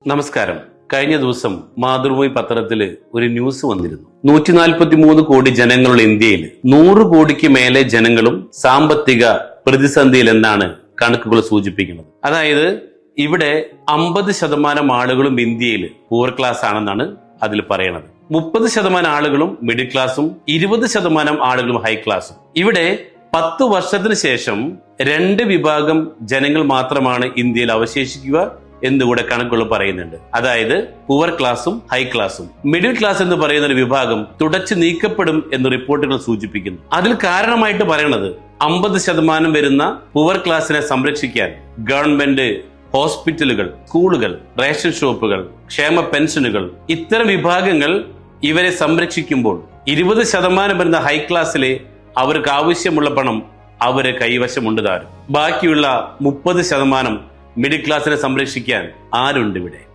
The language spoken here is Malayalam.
നമസ്കാരം. കഴിഞ്ഞ ദിവസം മാതൃഭൂമി പത്രത്തില് ഒരു ന്യൂസ് വന്നിരുന്നു. 143 കോടി ജനങ്ങളുള്ള ഇന്ത്യയിൽ 100 കോടിക്ക് മേലെ ജനങ്ങളും സാമ്പത്തിക പ്രതിസന്ധിയിൽ എന്നാണ് കണക്കുകൾ സൂചിപ്പിക്കുന്നത്. അതായത് ഇവിടെ 50% ആളുകളും ഇന്ത്യയിൽ പൂർ ക്ലാസ് ആണെന്നാണ് അതിൽ പറയുന്നത്. 30% ആളുകളും മിഡിൽ ക്ലാസും 20% ആളുകളും ഹൈ ക്ലാസും. ഇവിടെ 10 വർഷത്തിന് ശേഷം 2 വിഭാഗം ജനങ്ങൾ മാത്രമാണ് ഇന്ത്യയിൽ അവശേഷിക്കുക എന്നുകൂടെ കണക്കുകൾ പറയുന്നുണ്ട്. അതായത് പുവർ ക്ലാസും ഹൈ ക്ലാസും. മിഡിൽ ക്ലാസ് എന്ന് പറയുന്ന ഒരു വിഭാഗം തുടച്ചു നീക്കപ്പെടും എന്ന് റിപ്പോർട്ടുകൾ സൂചിപ്പിക്കുന്നു. അതിൽ കാരണമായിട്ട് പറയുന്നത് 50% വരുന്ന പുവർ ക്ലാസിനെ സംരക്ഷിക്കാൻ ഗവൺമെന്റ് ഹോസ്പിറ്റലുകൾ, സ്കൂളുകൾ, റേഷൻ ഷോപ്പുകൾ, ക്ഷേമ പെൻഷനുകൾ, ഇത്തരം വിഭാഗങ്ങൾ ഇവരെ സംരക്ഷിക്കുമ്പോൾ 20% വരുന്ന ഹൈ ക്ലാസ്സിലെ അവർക്ക് ആവശ്യമുള്ള പണം അവര് കൈവശമുണ്ട് താരും. ബാക്കിയുള്ള 30% മിഡിൽ ക്ലാസിനെ സംരക്ഷിക്കാൻ ആരുണ്ട് ഇവിടെ?